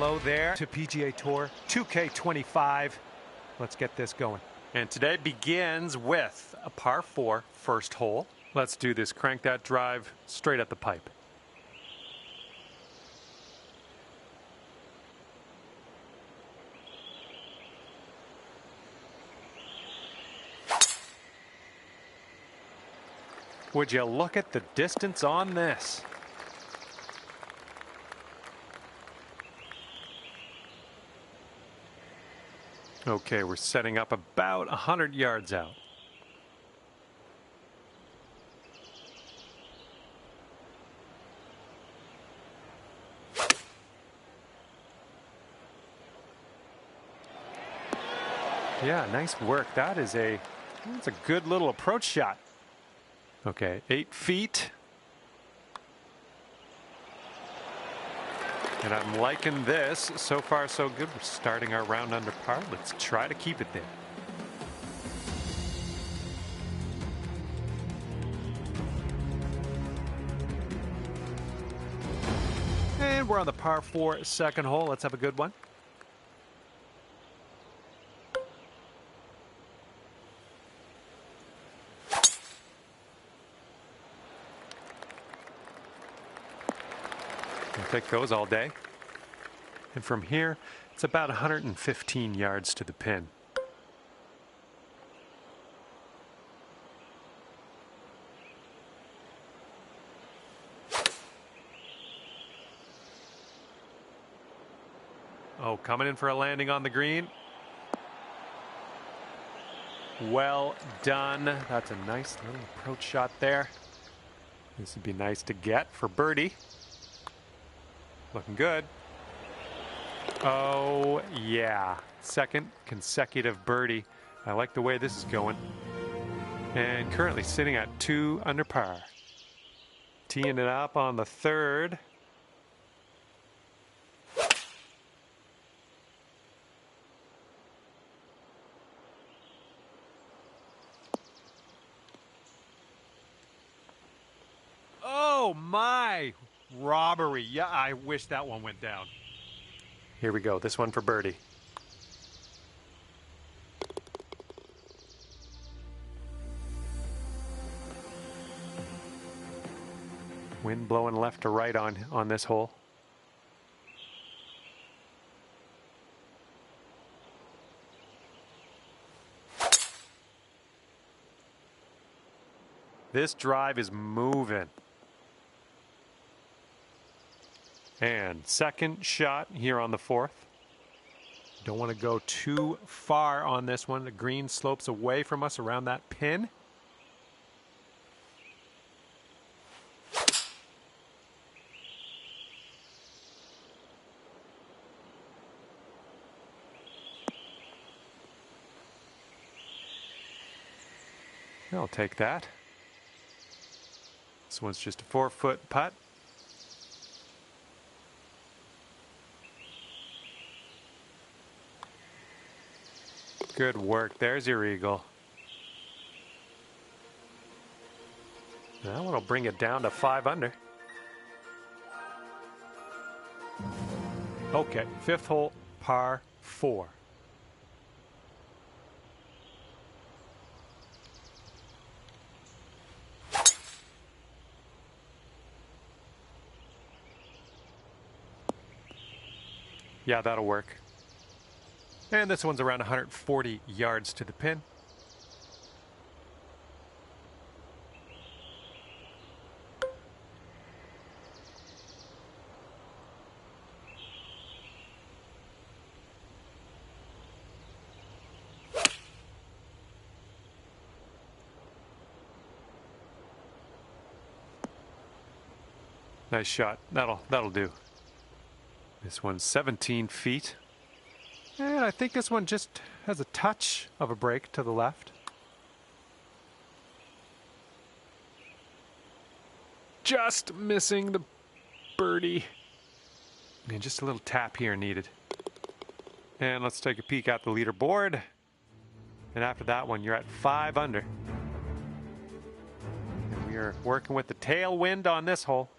hello there to PGA Tour 2K25. Let's get this going. And today begins with a par 4 first hole. Let's do this. Crank that drive straight at the pipe. Would you look at the distance on this? Okay, we're setting up about 100 yards out. Yeah, nice work. That's a good little approach shot. Okay, 8 feet. And I'm liking this. So far, so good. We're starting our round under par. Let's try to keep it there. And we're on the par 4 second hole. Let's have a good one. I'll take those all day. And from here, it's about 115 yards to the pin. Oh, coming in for a landing on the green. Well done. That's a nice little approach shot there. This would be nice to get for birdie. Looking good. Oh, yeah. Second consecutive birdie. I like the way this is going. And currently sitting at 2 under par. Teeing it up on the third. Oh, my. Robbery. Yeah, I wish that one went down. Here we go. This one for birdie. Wind blowing left to right on this hole. This drive is moving. And second shot here on the fourth. Don't want to go too far on this one. The green slopes away from us around that pin. I'll take that. This one's just a 4-foot putt. Good work. There's your eagle. That one will bring it down to 5 under. Okay, 5th hole, par 4. Yeah, that'll work. And this one's around 140 yards to the pin. Nice shot. That'll do. This one's 17 feet. And I think this one just has a touch of a break to the left. Just missing the birdie. And just a little tap here needed. And let's take a peek at the leaderboard. And after that one, you're at 5 under. And we are working with the tailwind on this hole.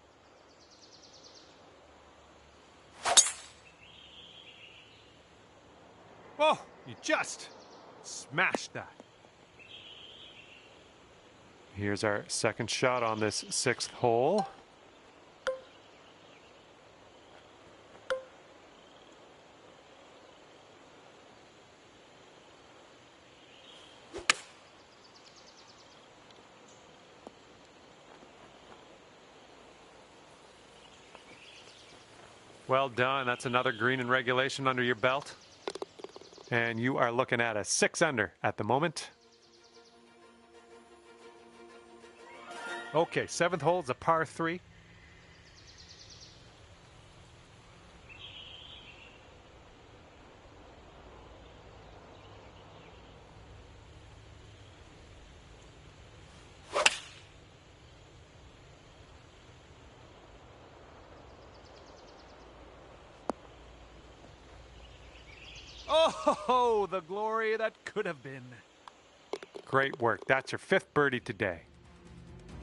just smashed that. Here's our second shot on this 6th hole. Well done. That's another green in regulation under your belt. And you are looking at a 6 under at the moment. Okay, 7th hole is a par 3. Oh, the glory that could have been. Great work. That's your 5th birdie today.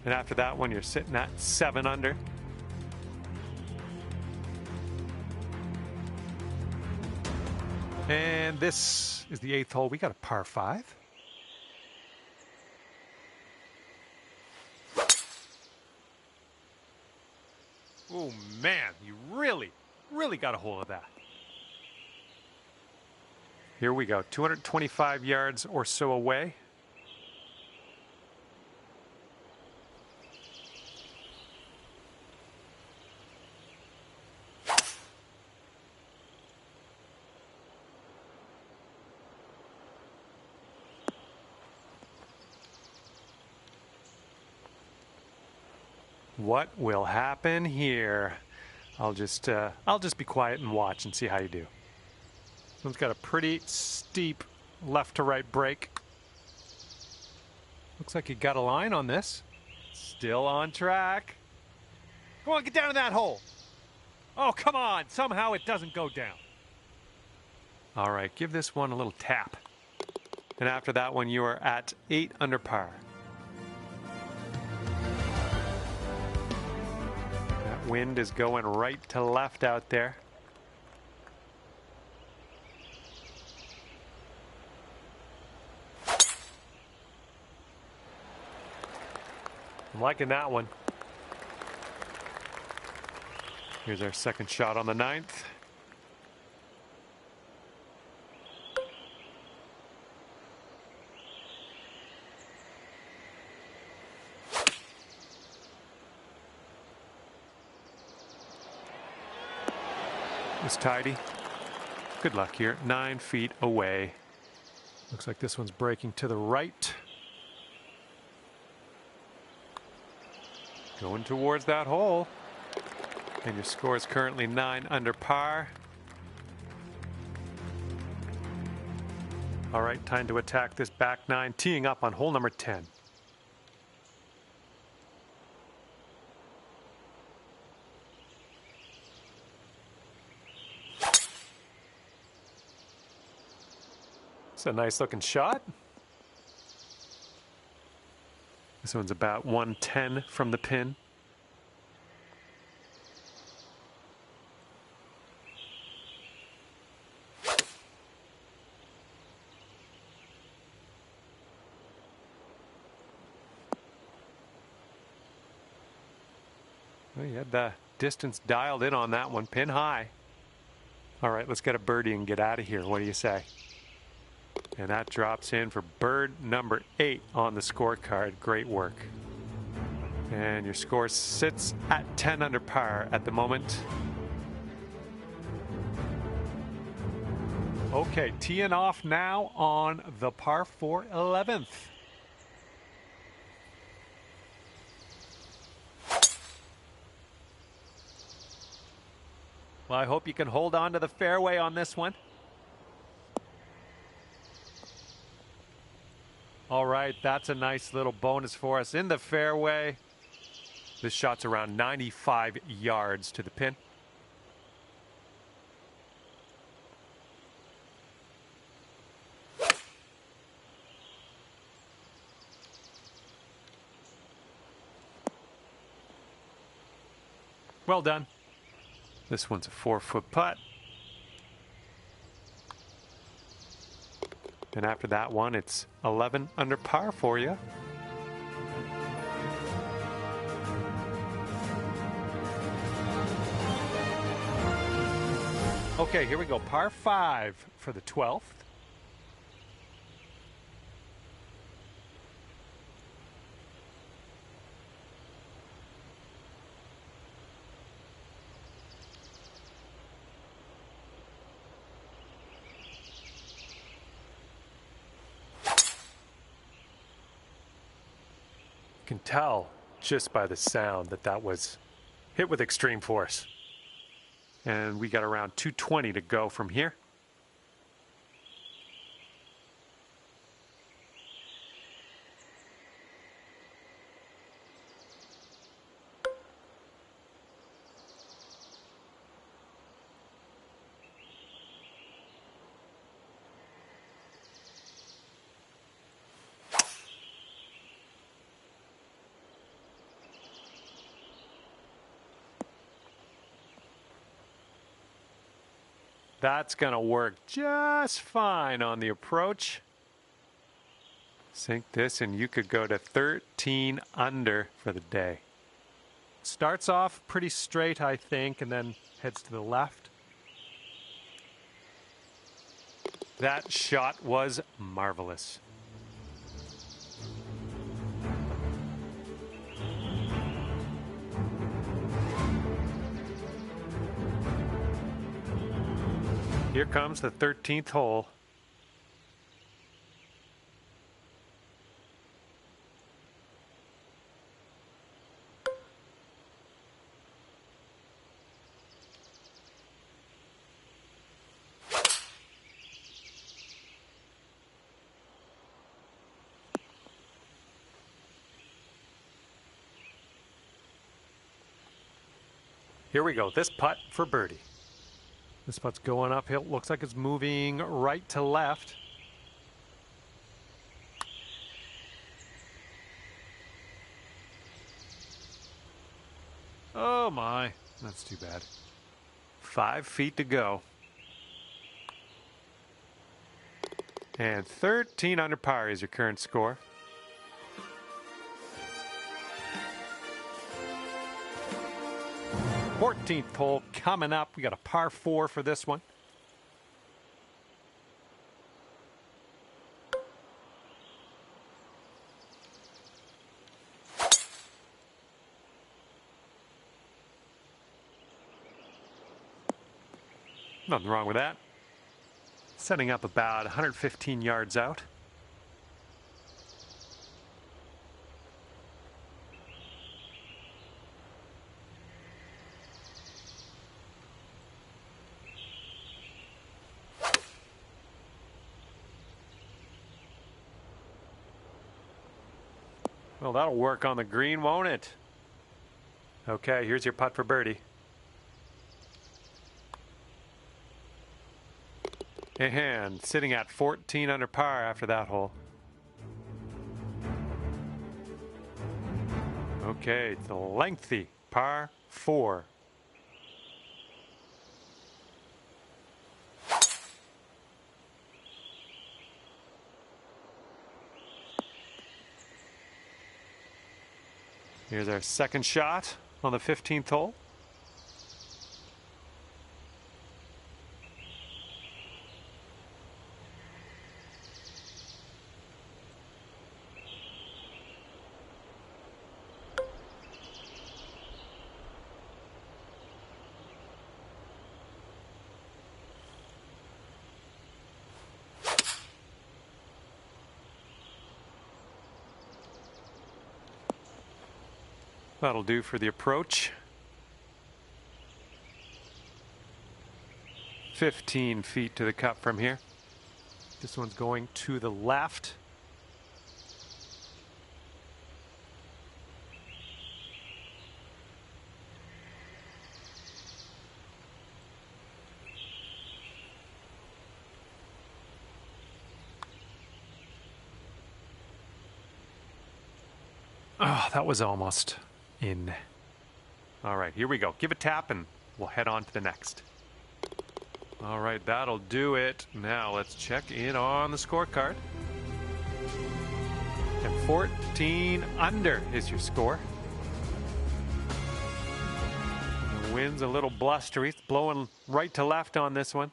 And after that one, you're sitting at 7 under. And this is the 8th hole. We got a par 5. Oh, man, you really got a hold of that. Here we go, 225 yards or so away. What will happen here? I'll just be quiet and watch and see how you do. This one's got a pretty steep left to right break. Looks like you got a line on this. Still on track. Come on, get down in that hole. Oh, come on. Somehow it doesn't go down. All right, give this one a little tap. And after that one, you are at 8 under par. That wind is going right to left out there. I'm liking that one. Here's our second shot on the 9th. It's tidy. Good luck here. 9 feet away. Looks like this one's breaking to the right. Going towards that hole. And your score is currently 9 under par. All right, time to attack this back 9, teeing up on hole number 10. It's a nice looking shot. This one's about 110 from the pin. Well, you had the distance dialed in on that one, pin high. All right, let's get a birdie and get out of here. What do you say? And that drops in for bird number 8 on the scorecard. Great work. And your score sits at 10 under par at the moment. Okay, teeing off now on the par 4 11th. Well, I hope you can hold on to the fairway on this one. All right, that's a nice little bonus for us in the fairway. This shot's around 95 yards to the pin. Well done. This one's a 4-foot putt. And after that one, it's 11 under par for you. Okay, here we go. Par 5 for the 12th. You can tell just by the sound that that was hit with extreme force. And we got around 220 to go from here. That's going to work just fine on the approach. Sink this and you could go to 13 under for the day. Starts off pretty straight, I think, and then heads to the left. That shot was marvelous. Here comes the 13th hole. Here we go. This putt for birdie. This putt's going uphill. Looks like it's moving right to left. Oh my, that's too bad. 5 feet to go. And 13 under par is your current score. Fourteenth hole coming up. We got a par 4 for this one. Nothing wrong with that. Setting up about 115 yards out. Well, that'll work on the green, won't it? Okay, here's your putt for birdie. And sitting at 14 under par after that hole. Okay, it's a lengthy par 4. Here's our second shot on the 15th hole. That'll do for the approach. 15 feet to the cup from here. This one's going to the left. Oh, that was almost in. All right, here we go. Give a tap and we'll head on to the next. All right, that'll do it. Now let's check in on the scorecard. And 14 under is your score. The wind's a little blustery. It's blowing right to left on this one.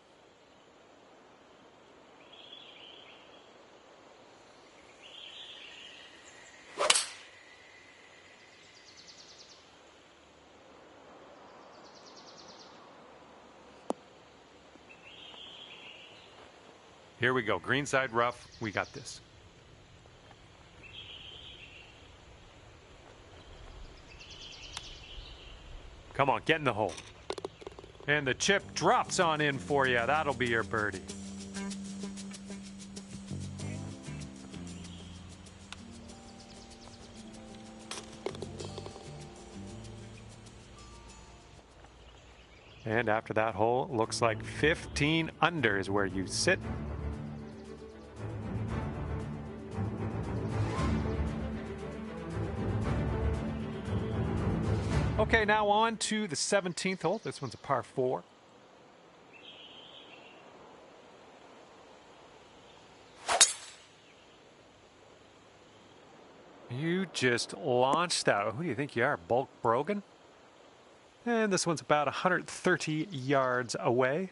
Here we go. Greenside rough. We got this. Come on, get in the hole. And the chip drops on in for you. That'll be your birdie. And after that hole, looks like 15 under is where you sit. Okay, now on to the 17th hole. This one's a par 4. You just launched that. Who do you think you are, Bulk Brogan? And this one's about 130 yards away.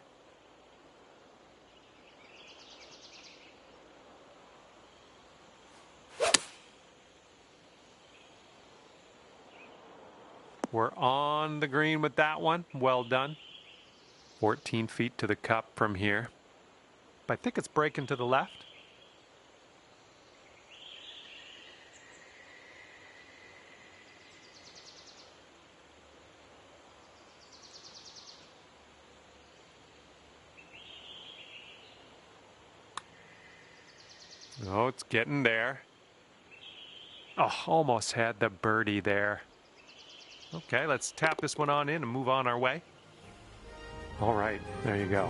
We're on the green with that one. Well done. 14 feet to the cup from here. I think it's breaking to the left. Oh, it's getting there. Oh, almost had the birdie there. Okay, let's tap this one on in and move on our way. All right, there you go.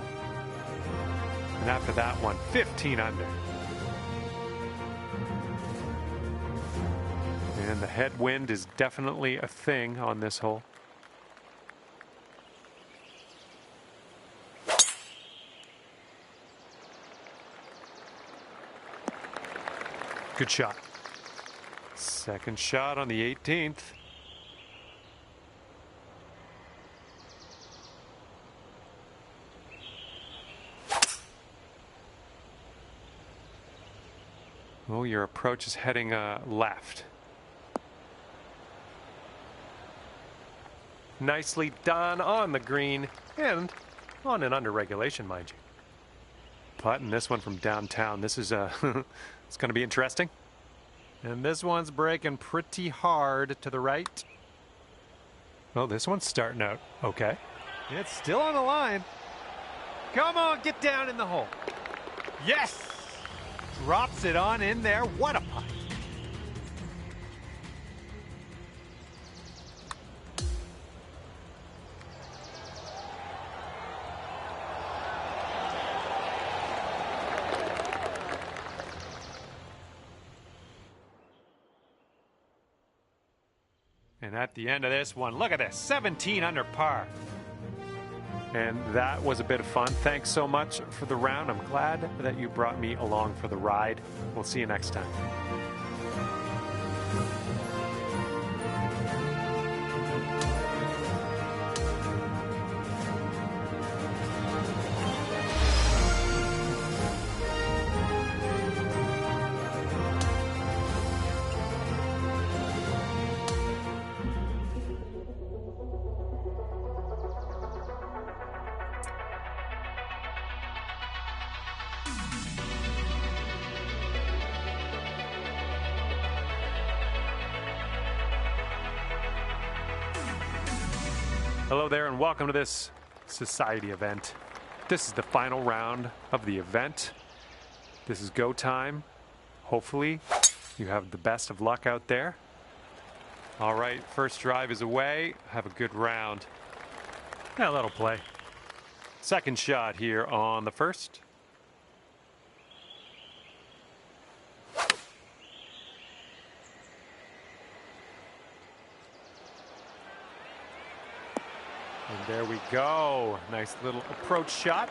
And after that one, 15 under. And the headwind is definitely a thing on this hole. Good shot. Second shot on the 18th. Oh, your approach is heading left. Nicely done on the green and on an under regulation, mind you. Putting this one from downtown. This is it's going to be interesting. And this one's breaking pretty hard to the right. Oh, this one's starting out okay. It's still on the line. Come on, get down in the hole. Yes! Drops it on in there. What a putt. And at the end of this one, look at this, 17 under par. And that was a bit of fun. Thanks so much for the round. I'm glad that you brought me along for the ride. We'll see you next time. Hello there and welcome to this society event. This is the final round of the event. This is go time. Hopefully you have the best of luck out there. All right, first drive is away. Have a good round. Yeah, that'll play. Second shot here on the first. And there we go. Nice little approach shot.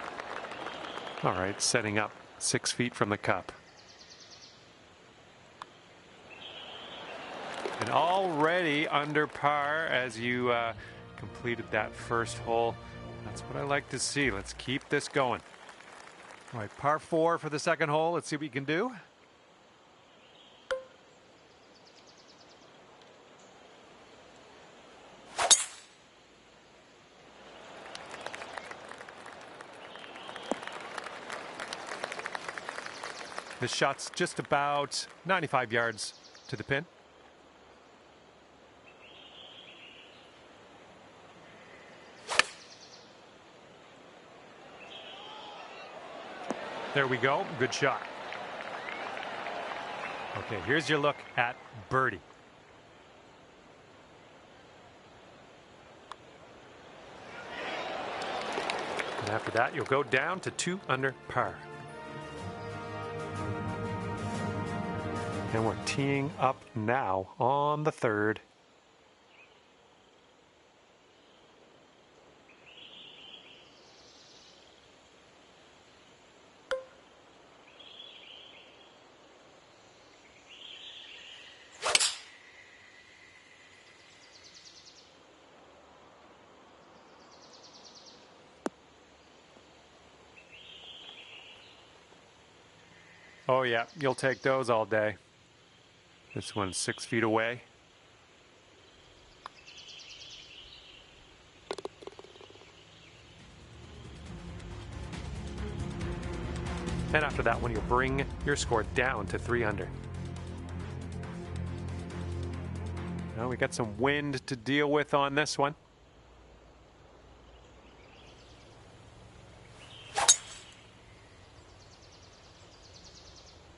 All right, setting up 6 feet from the cup. And already under par as you completed that first hole. That's what I like to see. Let's keep this going. All right, par 4 for the second hole. Let's see what you can do. This shot's just about 95 yards to the pin. There we go. Good shot. Okay, here's your look at birdie. And after that, you'll go down to 2 under par. And we're teeing up now on the third. Oh yeah, you'll take those all day. This one's 6 feet away. And after that one, you'll bring your score down to 3 under. Now we got some wind to deal with on this one.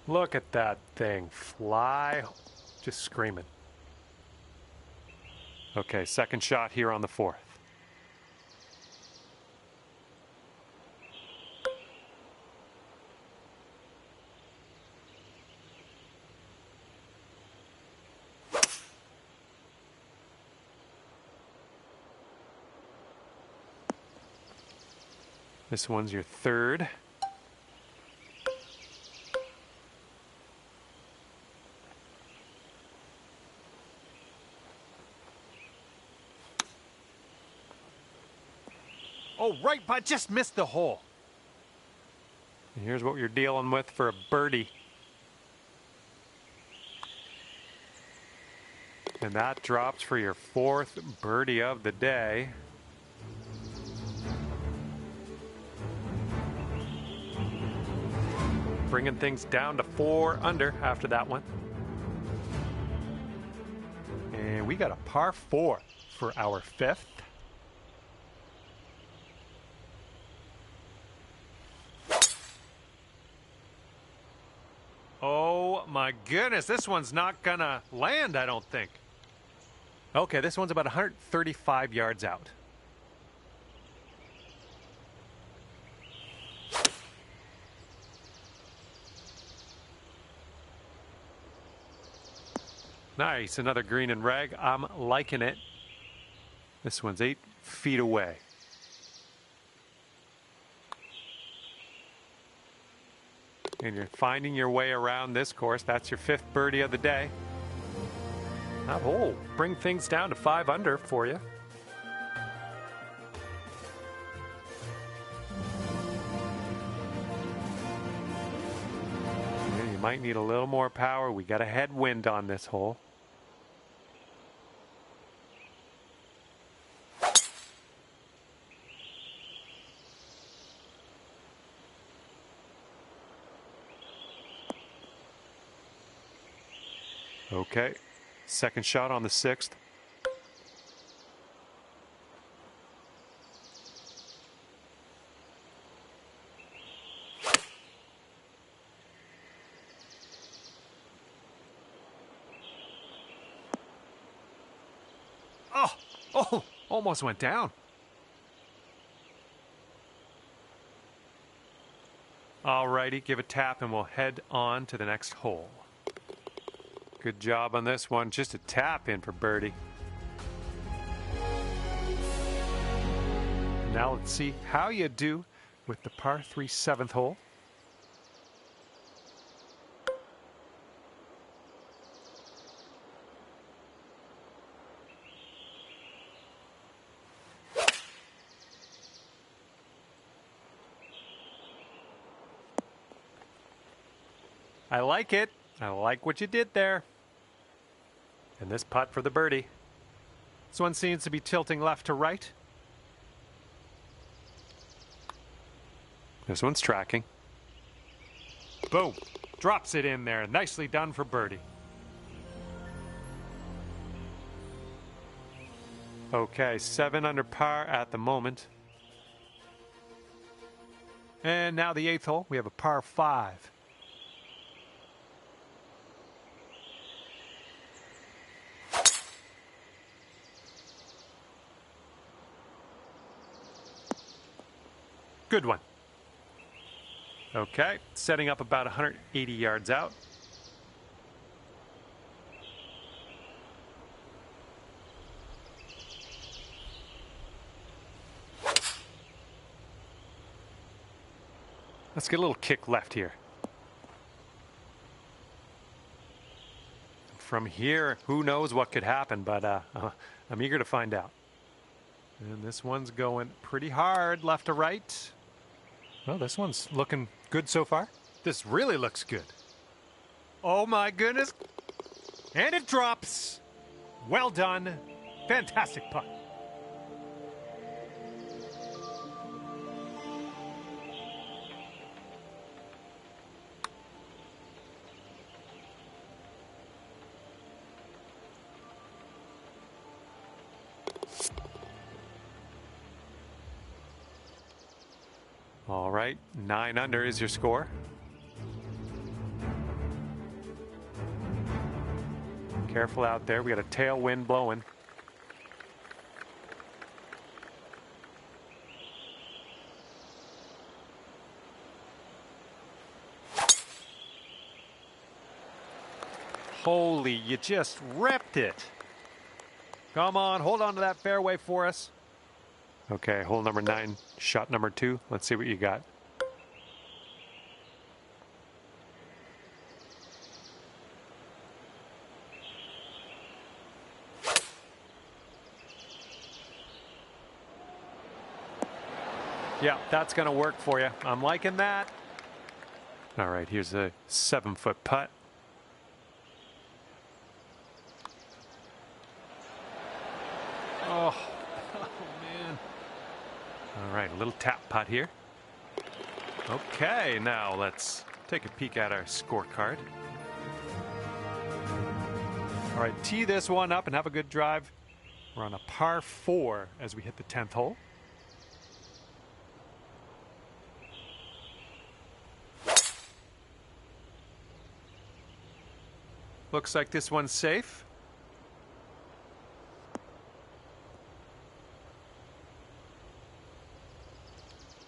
Look at that thing fly, just screaming. Okay, second shot here on the fourth. This one's your third. Oh, right, but just missed the hole. And here's what you're dealing with for a birdie. And that drops for your fourth birdie of the day. Bringing things down to 4 under after that one. And we got a par 4 for our fifth. Oh my goodness, this one's not gonna land, I don't think. Okay, this one's about 135 yards out. Nice, another green and reg. I'm liking it. This one's 8 feet away. And you're finding your way around this course. That's your fifth birdie of the day. That hole bring things down to 5 under for you. Yeah, you might need a little more power. We got a headwind on this hole. Okay, second shot on the 6th. Oh, almost went down. Alrighty, give a tap and we'll head on to the next hole. Good job on this one. Just a tap in for birdie. Now let's see how you do with the par 3 7th hole. I like it. I like what you did there. And this putt for the birdie. This one seems to be tilting left to right. This one's tracking. Boom. Drops it in there. Nicely done for birdie. Okay, 7 under par at the moment. And now the 8th hole. We have a par 5. Good one. Okay, setting up about 180 yards out. Let's get a little kick left here. From here, who knows what could happen, but I'm eager to find out. And this one's going pretty hard left to right. Well, this one's looking good so far. This really looks good. Oh my goodness. And it drops. Well done. Fantastic putt. All right, 9 under is your score. Careful out there. We got a tailwind blowing. Holy, you just ripped it. Come on, hold on to that fairway for us. Okay, hole number 9, shot number 2. Let's see what you got. Yeah, that's going to work for you. I'm liking that. All right, here's a 7-foot putt. Oh, man. All right, a little tap putt here. Okay, now let's take a peek at our scorecard. All right, tee this one up and have a good drive. We're on a par 4 as we hit the 10th hole. Looks like this one's safe.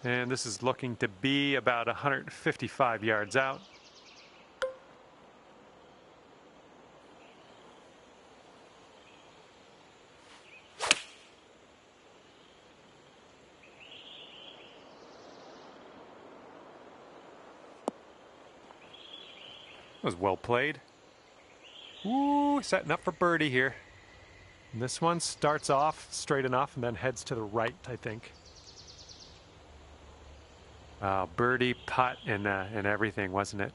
And this is looking to be about 155 yards out. That was well played. Ooh, setting up for birdie here. And this one starts off straight enough and then heads to the right, I think. Birdie, putt, and everything, wasn't it?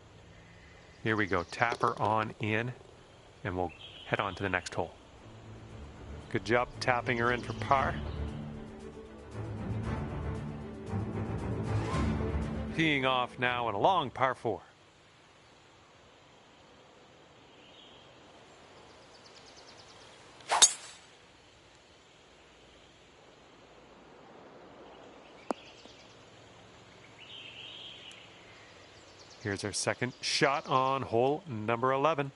Here we go. Tapper on in, and we'll head on to the next hole. Good job tapping her in for par. Teeing off now in a long par 4. Here's our second shot on hole number 11.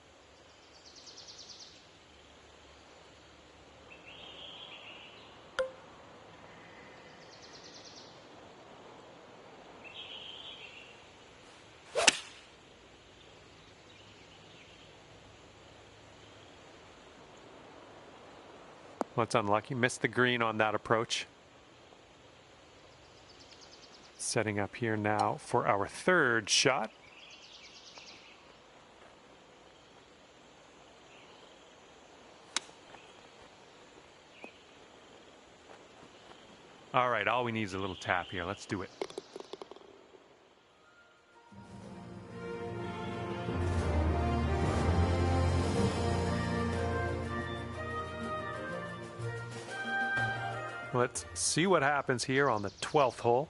Well, it's unlucky. Missed the green on that approach. Setting up here now for our third shot. All right, all we need is a little tap here. Let's do it. Let's see what happens here on the 12th hole.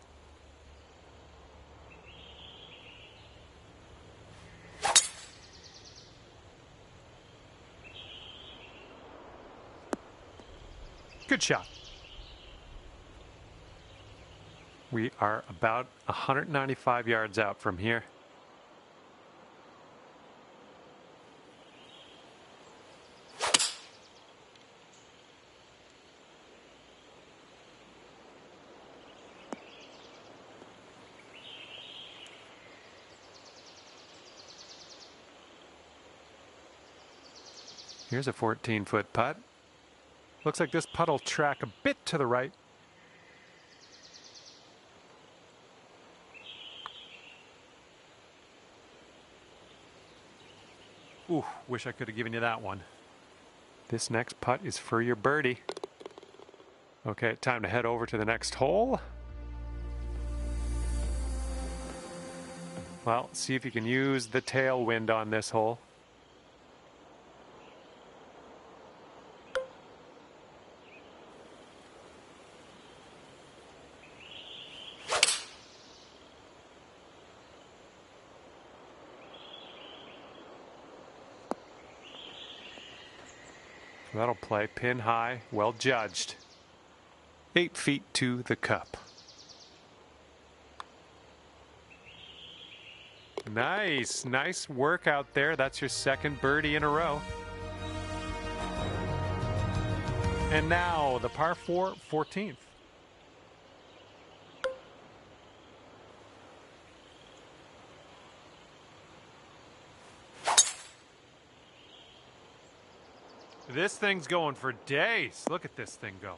Good shot. We are about 195 yards out from here. Here's a 14-foot putt. Looks like this putt will track a bit to the right. Ooh, wish I could have given you that one. This next putt is for your birdie. Okay, time to head over to the next hole. Well, see if you can use the tailwind on this hole. That'll play pin high, well judged. 8 feet to the cup. Nice, nice work out there. That's your second birdie in a row. And now the par 4, 14th. This thing's going for days. Look at this thing go.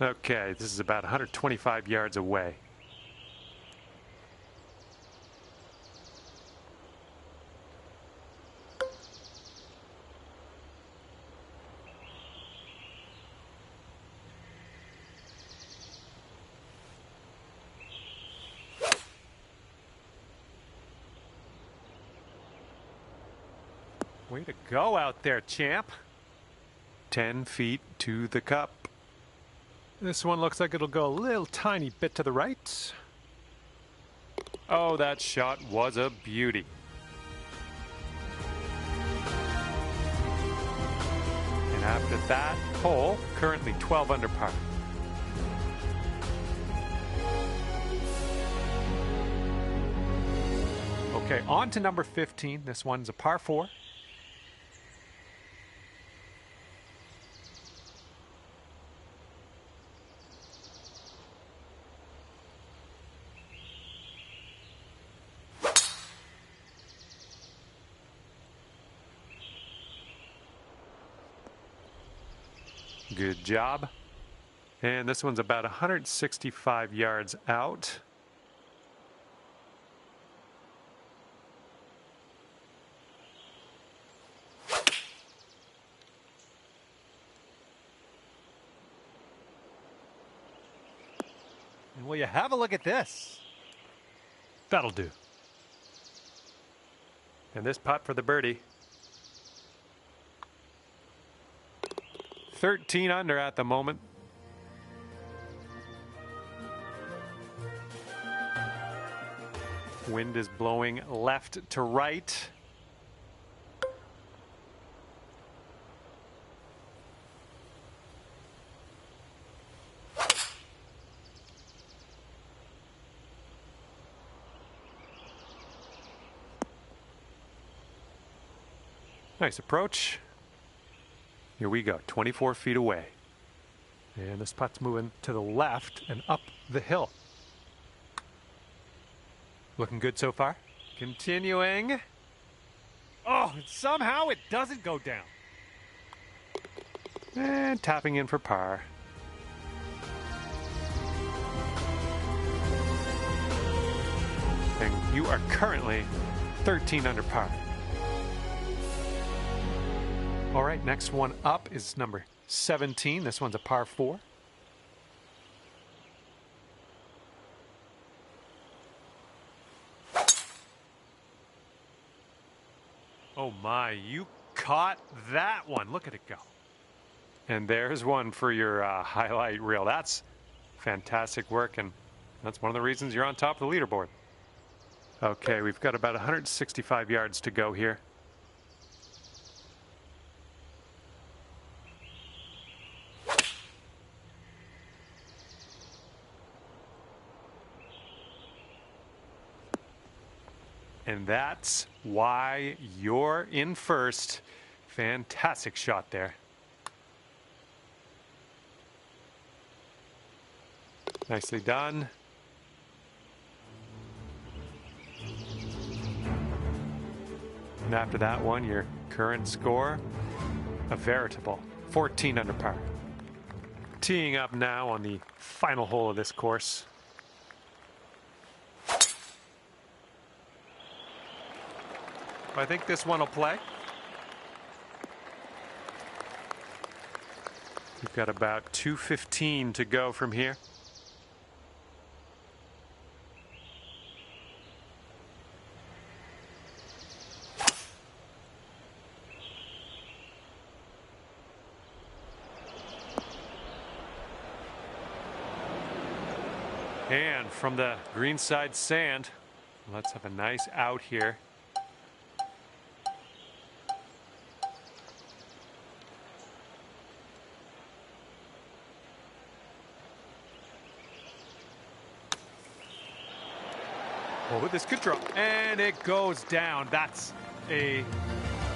Okay, this is about 125 yards away. Way to go out there, champ. 10 feet to the cup. This one looks like it'll go a little tiny bit to the right. Oh, that shot was a beauty. And after that hole, currently 12 under par. Okay, on to number 15. This one's a par 4. Good job. And this one's about 165 yards out. And will you have a look at this? That'll do. And this putt for the birdie. 13 under at the moment. Wind is blowing left to right. Nice approach. Here we go, 24 feet away. And this putt's moving to the left and up the hill. Looking good so far. Continuing. Oh, somehow it doesn't go down. And tapping in for par. And you are currently 13 under par. All right, next one up is number 17. This one's a par 4. Oh my, you caught that one. Look at it go. And there's one for your highlight reel. That's fantastic work, and that's one of the reasons you're on top of the leaderboard. Okay, we've got about 165 yards to go here. And that's why you're in first. Fantastic shot there. Nicely done. And after that one, your current score, a veritable 14 under par. Teeing up now on the final hole of this course. I think this one will play. We've got about 2:15 to go from here. And from the greenside sand, let's have a nice out here. Oh, this could drop, and it goes down. That's a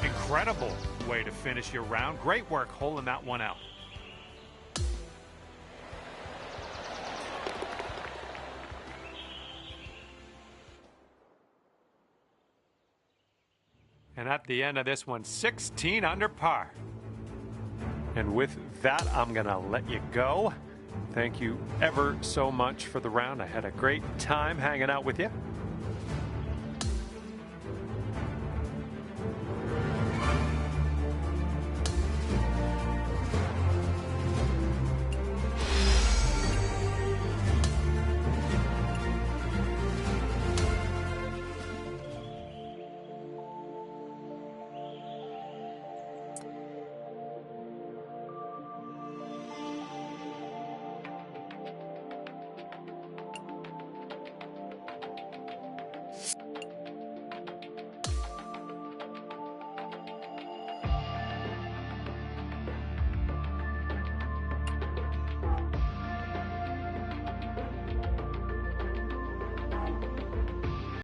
incredible way to finish your round. Great work holding that one out. And at the end of this one, 16 under par. And with that, I'm gonna let you go. Thank you ever so much for the round. I had a great time hanging out with you.